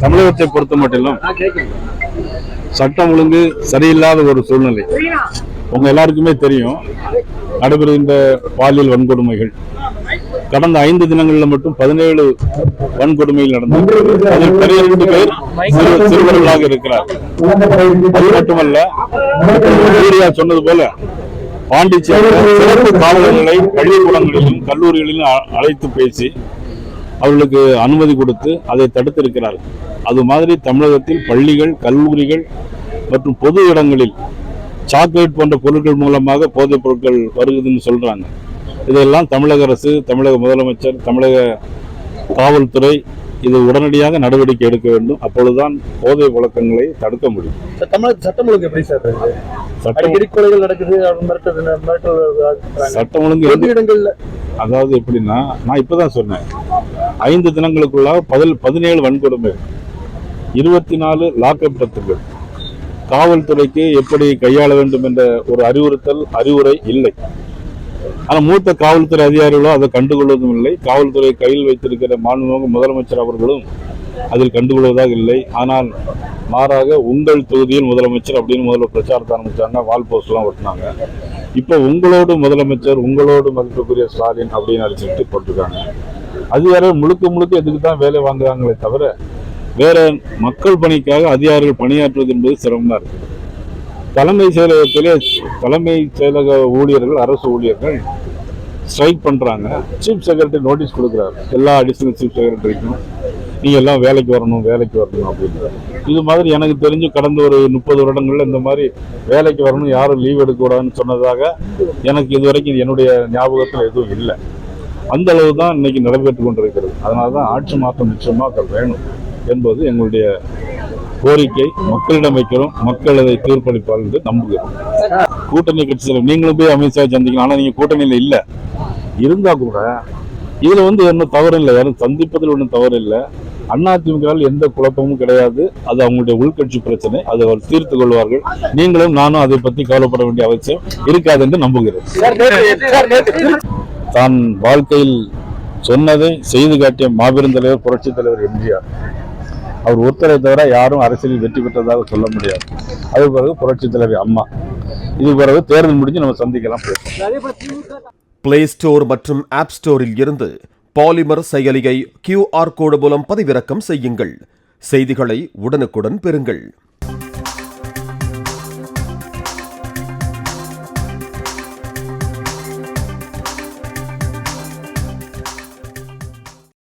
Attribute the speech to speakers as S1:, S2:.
S1: தமிழகத்தை பொறுத்த மட்டிலும் சட்டம் ஒழுங்கு சரியில்லாத ஒரு சூழ்நிலை. உங்க எல்லாருக்குமே தெரியும், நடைபெறுகின்ற பாலியல் வன்கொடுமைகள் கடந்த 5 தினங்களில் மட்டும் 17 வன்கொடுமைகள் நடந்தது. அதில் 12 பேர் சிறுவர்களாக இருக்கிறார். அது மட்டுமல்ல, சொன்னது போல பாண்டிச்சேரியில் சிறப்பு காவலர்களை பள்ளிக்கூடங்களிலும் கல்லூரிகளிலும் அழைத்து பேசி அவர்களுக்கு அனுமதி கொடுத்து அதை தடுத்திருக்கிறார்கள். அது மாதிரி தமிழகத்தில் பள்ளிகள், கல்லூரிகள் மற்றும் பொது இடங்களில் சாக்லேட் போன்ற பொருட்கள் மூலமாக போதைப் பொருட்கள் வருகுதுன்னு சொல்றாங்க. இதெல்லாம் தமிழக அரசு, தமிழக முதலமைச்சர், தமிழக காவல்துறை இது உடனடியாக நடவடிக்கை எடுக்க வேண்டும். அப்பொழுதுதான் போதை வழக்கங்களை தடுக்க முடியும்.
S2: சட்டம் ஒழுங்கு எப்படி சார்? கொலைகள் நடக்குது,
S1: சட்டம் ஒழுங்கு இடங்கள்ல அதாவது எப்படின்னா, நான் இப்பதான் சொன்னேன், 5 தினங்களுக்குள்ளாக 17 வன்கொடுமை, 24 லாக்அப் டெத்துகள். காவல்துறைக்கு எப்படி கையாள வேண்டும் என்ற ஒரு அறிவுரை இல்லை. ஆனால் மூத்த காவல்துறை அதிகாரிகளோ அதை கண்டுகொள்வதும் இல்லை. காவல்துறை கையில் வைத்திருக்கிற மாண்புமிகு முதலமைச்சர் அவர்களும் அதில் கண்டுகொள்வதாக இல்லை. ஆனால் மாறாக உங்கள் தொகுதியில் முதலமைச்சர் அப்படின்னு முதல்ல பிரச்சாரத்தை ஆரம்பிச்சாங்க, வால் போஸ்ட்லாம் ஒட்டினாங்க. இப்போ உங்களோடு முதலமைச்சர், உங்களோடு மதிப்புக்குரிய ஸ்டாலின் அப்படின்னு அடிச்சுட்டு போட்டிருக்காங்க. அது வேற முழுக்க எதுக்கு தான் வேலை வாங்குறாங்களே தவிர வேற மக்கள் பணிக்காக அதிகாரிகள் பணியாற்றுவது என்பது சிரமமா இருக்கு. தலைமைச் செயலக ஊழியர்கள், அரசு ஊழியர்கள் ஸ்ட்ரைக் பண்றாங்க. சீஃப் செக்ரட்டரி நோட்டீஸ் கொடுக்குறாரு எல்லா அடிஷனல் சீஃப் செக்ரட்டரிக்கும், நீங்க எல்லாம் வேலைக்கு வரணும் அப்படின்னு. இது மாதிரி எனக்கு தெரிஞ்சு கடந்த ஒரு 30 வருடங்கள்ல இந்த மாதிரி வேலைக்கு வரணும், யாரும் லீவ் எடுக்க கூடாதுன்னு சொன்னதாக எனக்கு இதுவரைக்கும் என்னுடைய ஞாபகத்தில் எதுவும் இல்லை. அந்த அளவு தான் இன்னைக்கு நடைபெற்றுக் கொண்டிருக்கிறது. அதனாலதான் ஆட்சி மாற்றம் நிச்சயமாக வேணும் என்பது எங்களுடைய கோரிக்கை. மக்களிடம் வைக்கிறோம், மக்கள் அதை தீர்ப்பளிப்பார்கள் என்று நம்புகிறோம். கூட்டணி கட்சியில் நீங்களும் போய் அமித்ஷா சந்திக்கலாம். ஆனா நீங்க கூட்டணியில இல்ல இருந்தா கூட இதுல ஒன்றும் தவறு இல்லை, யாரும் சந்திப்பதில் ஒன்றும் தவறு இல்லை. அதிமுகவில் எந்த குழப்பமும் கிடையாது. அது அவங்களுடைய உள்கட்சி பிரச்சனை, அதை அவர் தீர்த்து கொள்வார்கள். நீங்களும் நானும் அதை பத்தி கவலைப்பட வேண்டிய அவசியம் இருக்காது என்று நம்புகிறேன். தான் வாழ்க்கையில் சொன்னதை செய்து காட்டிய மாபெரும் தலைவர், புரட்சி தலைவர் எம்ஜிஆர். அவர் ஒருத்தரை தவிர யாரும் அரசியலில் வெற்றி பெற்றதாக சொல்ல முடியாது. அது பிறகு புரட்சி தலைவர் அம்மா. இது பிறகு தேர்தல் முடிஞ்சு நம்ம சந்திக்கலாம்.
S3: பிளே ஸ்டோர் மற்றும் ஆப் ஸ்டோரில் இருந்து பாலிமர் செயலியை QR கோடு மூலம் பதிவிறக்கம் செய்யுங்கள். செய்திகளை உடனுக்குடன் பெறுங்கள்.